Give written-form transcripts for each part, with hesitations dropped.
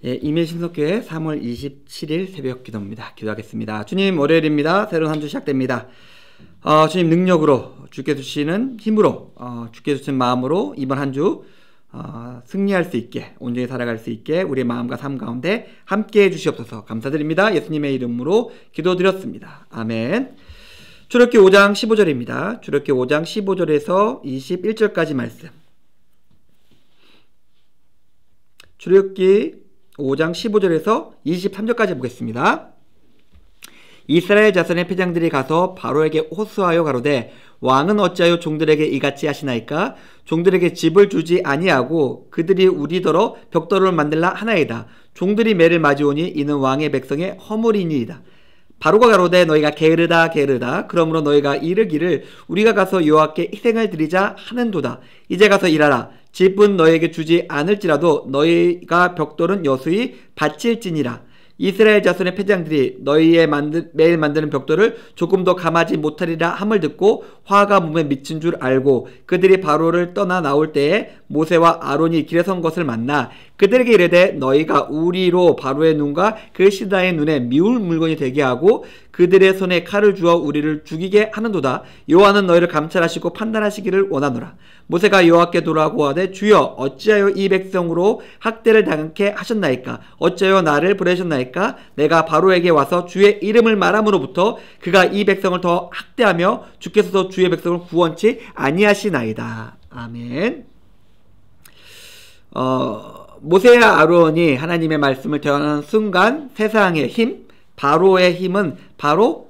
예, 임일신석교회 3월 27일 새벽 기도입니다. 기도하겠습니다. 주님, 월요일입니다. 새로운 한 주 시작됩니다. 주님 능력으로, 주께 주시는 힘으로, 주께 주신 마음으로 이번 한 주 승리할 수 있게, 온전히 살아갈 수 있게 우리의 마음과 삶 가운데 함께해 주시옵소서. 감사드립니다. 예수님의 이름으로 기도드렸습니다. 아멘. 출애굽기 5장 15절입니다. 출애굽기 5장 15절에서 21절까지 말씀. 출애굽기 5장 15절에서 23절까지 보겠습니다. 이스라엘 자손의 패장들이 가서 바로에게 호소하여 가로되 왕은 어찌하여 종들에게 이같이 하시나이까? 종들에게 집을 주지 아니하고 그들이 우리더러 벽돌을 만들라 하나이다. 종들이 매를 맞이오니 이는 왕의 백성의 허물이니이다. 바로가 가로되 너희가 게으르다 게으르다. 그러므로 너희가 이르기를 우리가 가서 여호와께 희생을 드리자 하는도다. 이제 가서 일하라. 집은 너희에게 주지 않을지라도 너희가 벽돌은 여수히 바칠지니라. 이스라엘 자손의 패장들이 너희의 매일 만드는 벽돌을 조금도 감하지 못하리라 함을 듣고 화가 몸에 미친 줄 알고 그들이 바로를 떠나 나올 때에 모세와 아론이 길에 선 것을 만나 그들에게 이르되 너희가 우리로 바로의 눈과 그 신하의 눈에 미울 물건이 되게 하고 그들의 손에 칼을 주어 우리를 죽이게 하는도다. 여호와는 너희를 감찰하시고 판단하시기를 원하노라. 모세가 여호와께 돌아오고 하되 주여 어찌하여 이 백성으로 학대를 당하게 하셨나이까? 어찌하여 나를 보내셨나이까? 내가 바로에게 와서 주의 이름을 말함으로부터 그가 이 백성을 더 학대하며 주께서도 주의 백성을 구원치 아니하시나이다. 아멘. 모세와 아론이 하나님의 말씀을 대하는 순간 세상의 힘, 바로의 힘은 바로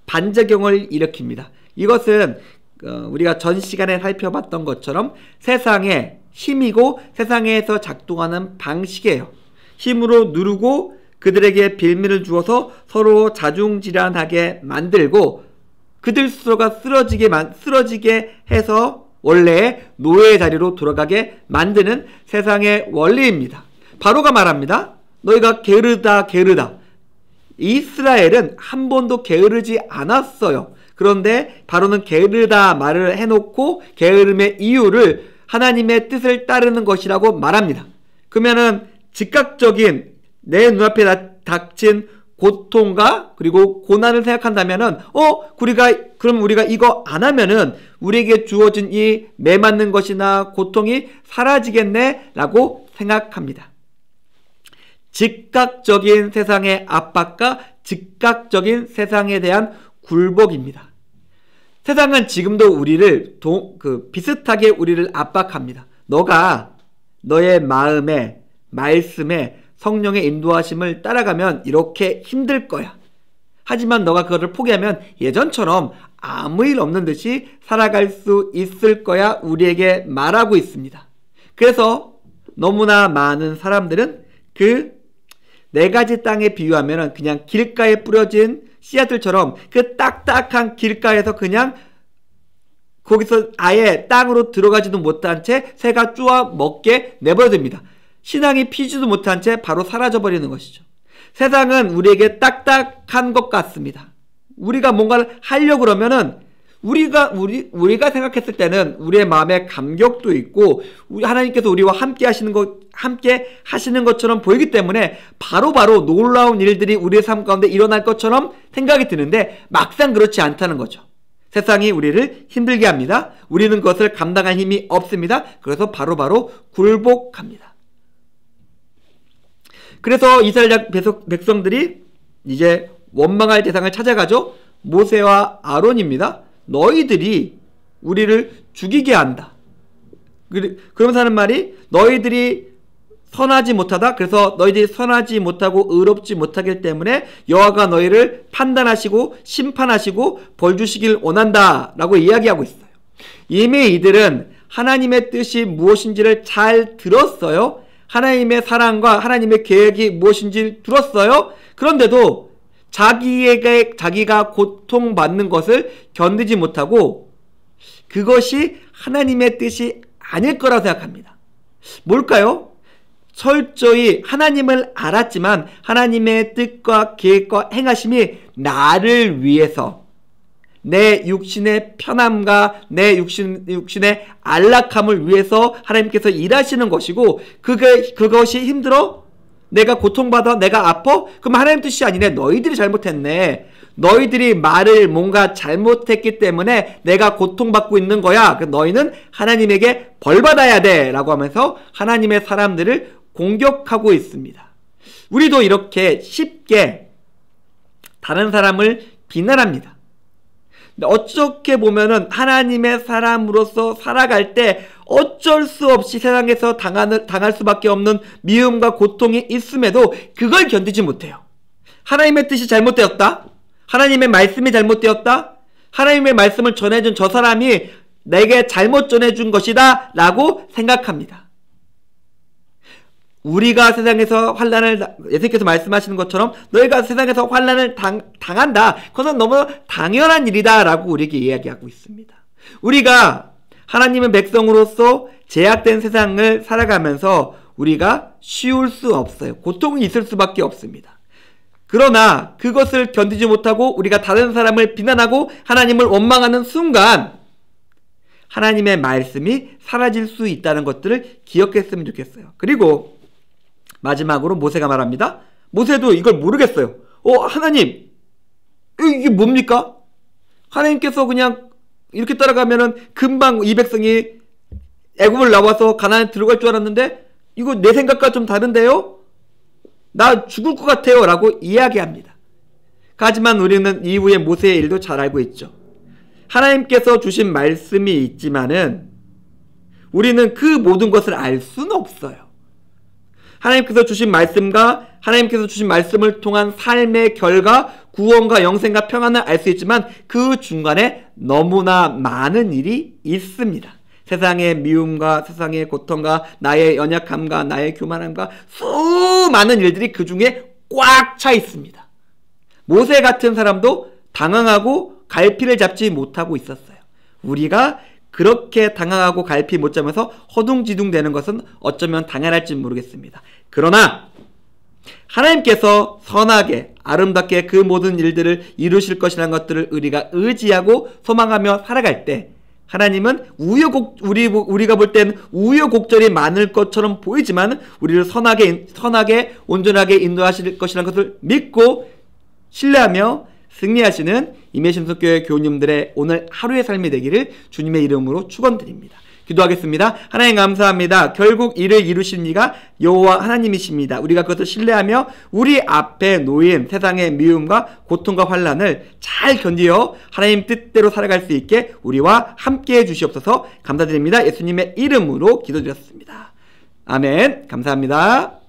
반작용을 일으킵니다. 이것은 우리가 전 시간에 살펴봤던 것처럼 세상의 힘이고 세상에서 작동하는 방식이에요. 힘으로 누르고 그들에게 빌미를 주어서 서로 자중질환하게 만들고 그들 스스로가 쓰러지게 해서 원래의 노예의 자리로 돌아가게 만드는 세상의 원리입니다. 바로가 말합니다. 너희가 게으르다 게으르다. 이스라엘은 한 번도 게으르지 않았어요. 그런데 바로는 게으르다 말을 해놓고 게으름의 이유를 하나님의 뜻을 따르는 것이라고 말합니다. 그러면은 즉각적인 내 눈앞에 닥친 고통과 그리고 고난을 생각한다면은 그럼 우리가 이거 안 하면은 우리에게 주어진 이 매맞는 것이나 고통이 사라지겠네 라고 생각합니다. 즉각적인 세상의 압박과 즉각적인 세상에 대한 굴복입니다. 세상은 지금도 우리를 비슷하게 우리를 압박합니다. 너가 너의 마음에 말씀에 성령의 인도하심을 따라가면 이렇게 힘들 거야. 하지만 너가 그것을 포기하면 예전처럼 아무 일 없는 듯이 살아갈 수 있을 거야 우리에게 말하고 있습니다. 그래서 너무나 많은 사람들은 그 네 가지 땅에 비유하면 그냥 길가에 뿌려진 씨앗들처럼 그 딱딱한 길가에서 그냥 거기서 아예 땅으로 들어가지도 못한 채 새가 쪼아 먹게 내버려둡니다. 신앙이 피지도 못한 채 바로 사라져버리는 것이죠. 세상은 우리에게 딱딱한 것 같습니다. 우리가 뭔가를 하려고 그러면은 우리가 생각했을 때는 우리의 마음에 감격도 있고 하나님께서 우리와 함께 하시는 것처럼 보이기 때문에 바로바로 놀라운 일들이 우리의 삶 가운데 일어날 것처럼 생각이 드는데 막상 그렇지 않다는 거죠. 세상이 우리를 힘들게 합니다. 우리는 그것을 감당할 힘이 없습니다. 그래서 바로바로 굴복합니다. 그래서 이스라엘 백성들이 이제 원망할 대상을 찾아가죠. 모세와 아론입니다. 너희들이 우리를 죽이게 한다. 그러면서 하는 말이 너희들이 선하지 못하다. 그래서 너희들이 선하지 못하고 의롭지 못하기 때문에 여호와가 너희를 판단하시고 심판하시고 벌 주시길 원한다 라고 이야기하고 있어요. 이미 이들은 하나님의 뜻이 무엇인지를 잘 들었어요. 하나님의 사랑과 하나님의 계획이 무엇인지 들었어요. 그런데도 자기가 고통받는 것을 견디지 못하고 그것이 하나님의 뜻이 아닐 거라고 생각합니다. 뭘까요? 철저히 하나님을 알았지만 하나님의 뜻과 계획과 행하심이 나를 위해서 내 육신의 편함과 내 육신의 안락함을 위해서 하나님께서 일하시는 것이고 그것이 힘들어? 내가 고통받아? 내가 아파? 그럼 하나님 뜻이 아니네. 너희들이 잘못했네. 너희들이 말을 뭔가 잘못했기 때문에 내가 고통받고 있는 거야. 너희는 하나님에게 벌받아야 돼 라고 하면서 하나님의 사람들을 공격하고 있습니다. 우리도 이렇게 쉽게 다른 사람을 비난합니다. 어떻게 보면은 하나님의 사람으로서 살아갈 때 어쩔 수 없이 세상에서 당할 수밖에 없는 미움과 고통이 있음에도 그걸 견디지 못해요. 하나님의 뜻이 잘못되었다? 하나님의 말씀이 잘못되었다? 하나님의 말씀을 전해준 저 사람이 내게 잘못 전해준 것이다 라고 생각합니다. 우리가 세상에서 환난을, 예수님께서 말씀하시는 것처럼 너희가 세상에서 환난을 당한다. 그것은 너무 당연한 일이다 라고 우리에게 이야기하고 있습니다. 우리가 하나님의 백성으로서 제약된 세상을 살아가면서 우리가 쉬울 수 없어요. 고통이 있을 수밖에 없습니다. 그러나 그것을 견디지 못하고 우리가 다른 사람을 비난하고 하나님을 원망하는 순간 하나님의 말씀이 사라질 수 있다는 것들을 기억했으면 좋겠어요. 그리고 마지막으로 모세가 말합니다. 모세도 이걸 모르겠어요. 하나님, 이게 뭡니까? 하나님께서 그냥 이렇게 따라가면은 금방 이 백성이 애굽을 나와서 가나안에 들어갈 줄 알았는데 이거 내 생각과 좀 다른데요? 나 죽을 것 같아요 라고 이야기합니다. 하지만 우리는 이후에 모세의 일도 잘 알고 있죠. 하나님께서 주신 말씀이 있지만은 우리는 그 모든 것을 알 수는 없어요. 하나님께서 주신 말씀과 하나님께서 주신 말씀을 통한 삶의 결과, 구원과 영생과 평안을 알 수 있지만 그 중간에 너무나 많은 일이 있습니다. 세상의 미움과 세상의 고통과 나의 연약함과 나의 교만함과 수많은 일들이 그 중에 꽉 차 있습니다. 모세 같은 사람도 당황하고 갈피를 잡지 못하고 있었어요. 우리가 그렇게 당황하고 갈피 못 잡으면서 허둥지둥 되는 것은 어쩌면 당연할지 모르겠습니다. 그러나 하나님께서 선하게 아름답게 그 모든 일들을 이루실 것이라는 것들을 우리가 의지하고 소망하며 살아갈 때 하나님은 우리가 볼 땐 우여곡절이 많을 것처럼 보이지만 우리를 선하게 온전하게 인도하실 것이라는 것을 믿고 신뢰하며 승리하시는 임예신속교회 교우님들의 오늘 하루의 삶이 되기를 주님의 이름으로 축원드립니다. 기도하겠습니다. 하나님 감사합니다. 결국 이를 이루신 이가 여호와 하나님이십니다. 우리가 그것을 신뢰하며 우리 앞에 놓인 세상의 미움과 고통과 환난을 잘 견디어 하나님 뜻대로 살아갈 수 있게 우리와 함께해 주시옵소서. 감사드립니다. 예수님의 이름으로 기도드렸습니다. 아멘. 감사합니다.